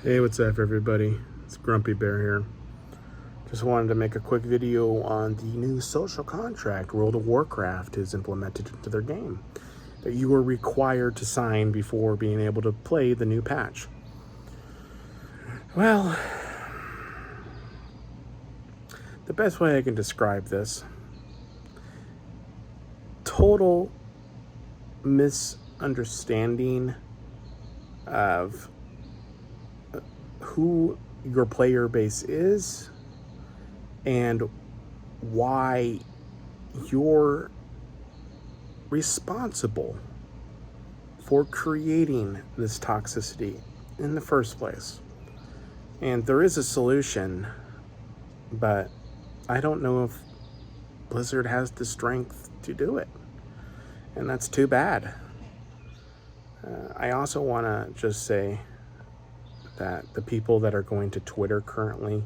Hey, what's up everybody? It's Grumpy Bear here. Just wanted to make a quick video on the new social contract World of Warcraft is implemented into their game that you are required to sign before being able to play the new patch. Well, the best way I can describe this, total misunderstanding of who your player base is and why you're responsible for creating this toxicity in the first place. And there is a solution, but I don't know if Blizzard has the strength to do it. And that's too bad. I also want to just say that the people that are going to Twitter currently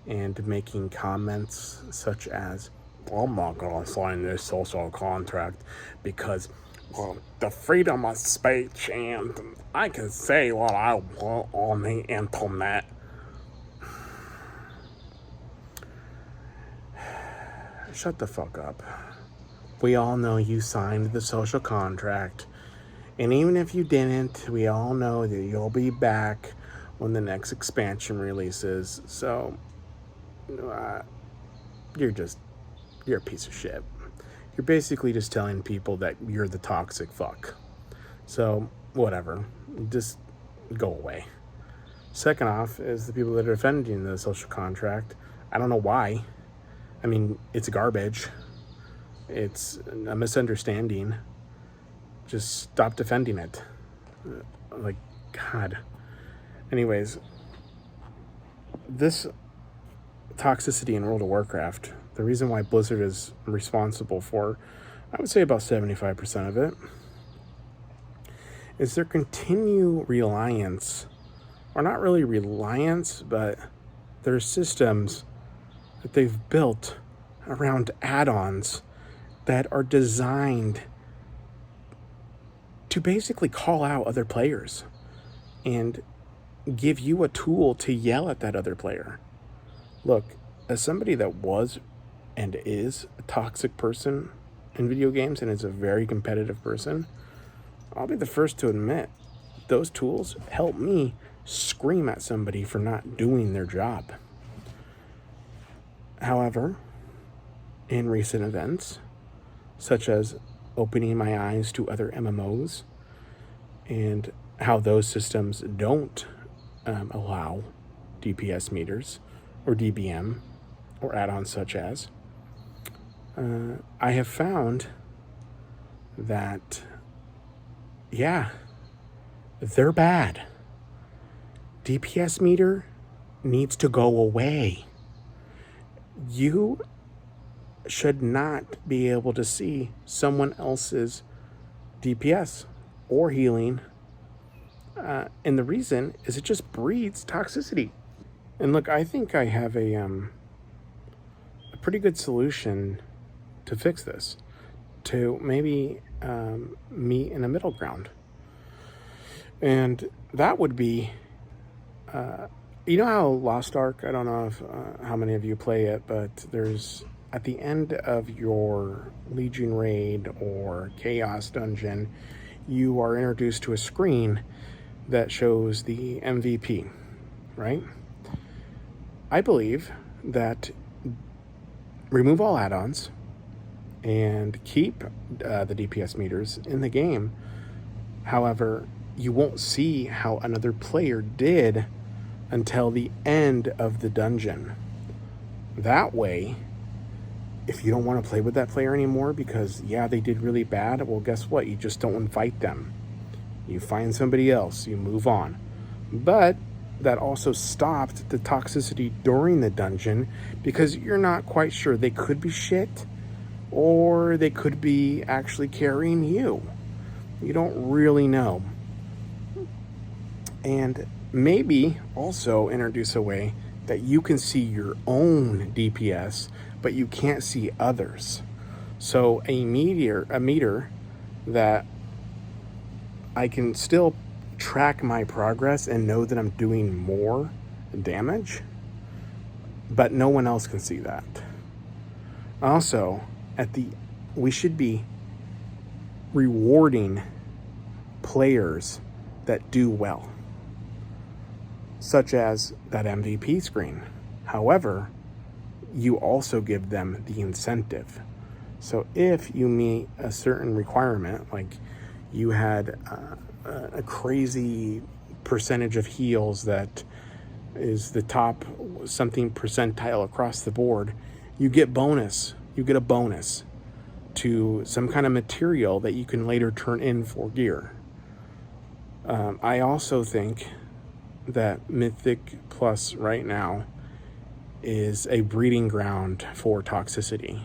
and making comments such as, I'm not going to sign this social contract because, well, the freedom of speech and I can say what I want on the internet. Shut the fuck up. We all know you signed the social contract. And even if you didn't, we all know that you'll be back when the next expansion releases. So, you're a piece of shit. You're basically just telling people that you're the toxic fuck. So, whatever. Just go away. Second off is the people that are defending the social contract. I don't know why. I mean, it's garbage. It's a misunderstanding. Just stop defending it. Like, God. Anyways, this toxicity in World of Warcraft, the reason why Blizzard is responsible for, I would say about 75% of it, is their continued reliance, or not really reliance, but their systems that they've built around add-ons that are designed to basically call out other players and give you a tool to yell at that other player. Look, as somebody that was and is a toxic person in video games and is a very competitive person, I'll be the first to admit those tools help me scream at somebody for not doing their job. However, in recent events, such as opening my eyes to other MMOs and how those systems don't allow DPS meters or DBM or add-ons such as, I have found that, yeah, they're bad. DPS meter needs to go away. You should not be able to see someone else's DPS or healing. And the reason is it just breeds toxicity. And look, I think I have a pretty good solution to fix this, to maybe meet in a middle ground. And that would be, you know how Lost Ark, I don't know if how many of you play it, but there's, at the end of your Legion raid or Chaos dungeon, you are introduced to a screen that shows the MVP, right? I believe that remove all add-ons and keep the DPS meters in the game. However, you won't see how another player did until the end of the dungeon. That way, if you don't want to play with that player anymore because, yeah, they did really bad, well, guess what? You just don't invite them. You find somebody else, you move on. But that also stopped the toxicity during the dungeon because you're not quite sure. They could be shit or they could be actually carrying you. You don't really know. And maybe also introduce a way that you can see your own DPS, but you can't see others. So a meter that I can still track my progress and know that I'm doing more damage, but no one else can see that. Also, we should be rewarding players that do well, such as that MVP screen. However, you also give them the incentive. So if you meet a certain requirement, like you had a crazy percentage of heals that is the top something percentile across the board, you get a bonus to some kind of material that you can later turn in for gear. I also think that Mythic Plus right now is a breeding ground for toxicity.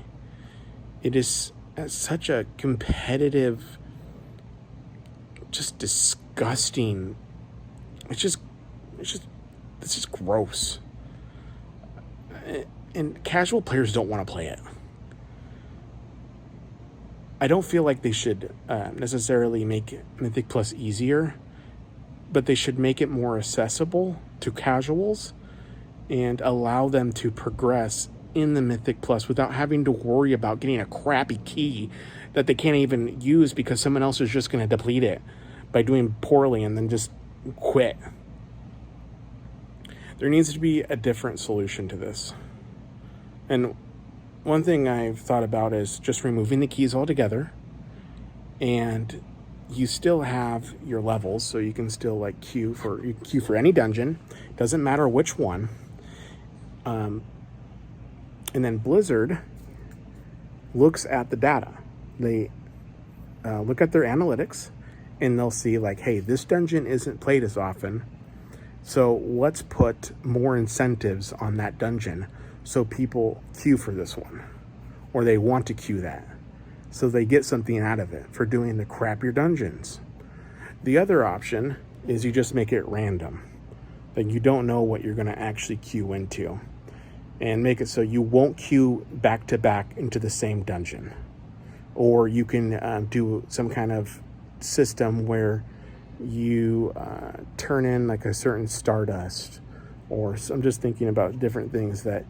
It is such a competitive, just disgusting. It's just gross. And casual players don't want to play it. I don't feel like they should necessarily make Mythic Plus easier, but they should make it more accessible to casuals and allow them to progress in the Mythic Plus without having to worry about getting a crappy key that they can't even use because someone else is just going to deplete it by doing poorly and then just quit. There needs to be a different solution to this. And one thing I've thought about is just removing the keys altogether, and you still have your levels, so you can still like queue for any dungeon, doesn't matter which one. And then Blizzard looks at the data. They look at their analytics, and they'll see like, hey, this dungeon isn't played as often, so let's put more incentives on that dungeon so people queue for this one, or they want to queue that, so they get something out of it for doing the crappier dungeons. The other option is you just make it random. Like you don't know what you're going to actually queue into, and make it so you won't queue back to back into the same dungeon. Or you can do some kind of system where you turn in like a certain stardust, or I'm just thinking about different things that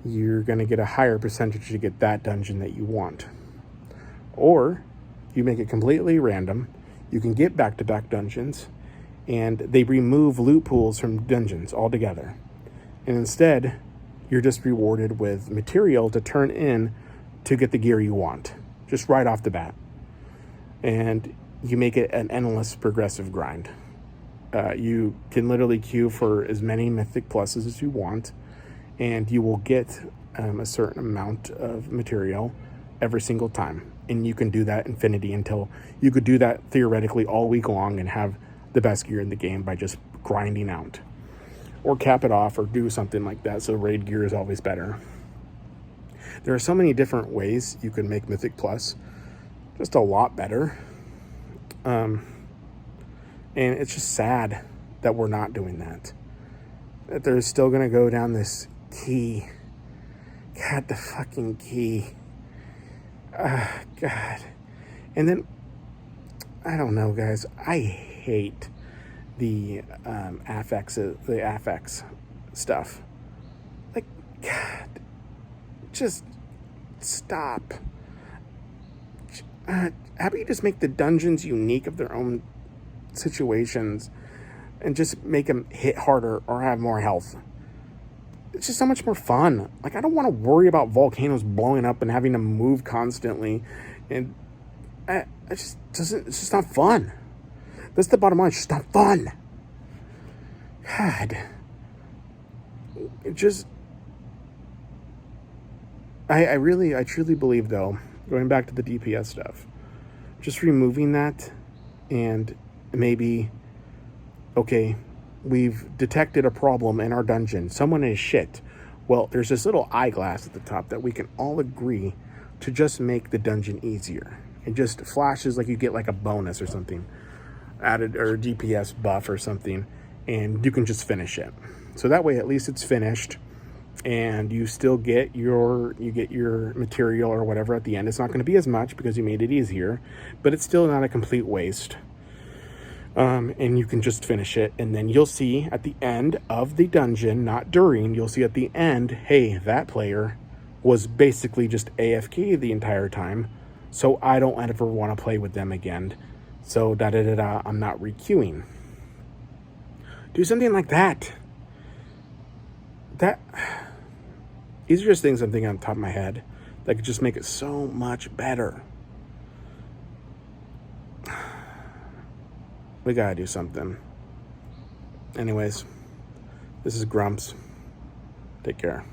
you're going to get a higher percentage to get that dungeon that you want. Or you make it completely random. You can get back-to-back dungeons, and they remove loot pools from dungeons altogether. And instead, you're just rewarded with material to turn in to get the gear you want, just right off the bat. And you make it an endless progressive grind. You can literally queue for as many Mythic Pluses as you want, and you will get a certain amount of material every single time. And you can do that infinity until you could do that theoretically all week long and have the best gear in the game by just grinding out. Or cap it off or do something like that, so raid gear is always better. There are so many different ways you can make Mythic Plus just a lot better. And it's just sad that we're not doing that. That they're still going to go down this key. God, the fucking key. God. And then, I don't know, guys. I hate the affix stuff. Like, God. Just stop. How about you just make the dungeons unique of their own situations and just make them hit harder or have more health? It's just so much more fun. Like, I don't want to worry about volcanoes blowing up and having to move constantly. And it's just not fun. That's the bottom line. It's just not fun. God. It just, I truly believe, though, going back to the DPS stuff, just removing that, and maybe, okay, we've detected a problem in our dungeon. Someone is shit. Well, there's this little eyeglass at the top that we can all agree to just make the dungeon easier. It just flashes like you get like a bonus or something added, or a DPS buff or something, and you can just finish it. So that way at least it's finished, and you still get your material or whatever at the end. It's not going to be as much because you made it easier, but it's still not a complete waste. And you can just finish it, and then you'll see at the end of the dungeon, not during, you'll see at the end, hey, that player was basically just AFK the entire time, so I don't ever want to play with them again. So I'm not requeuing. Do something like that. These are just things I'm thinking on top of my head that could just make it so much better. We gotta do something. Anyways, this is Grumps. Take care.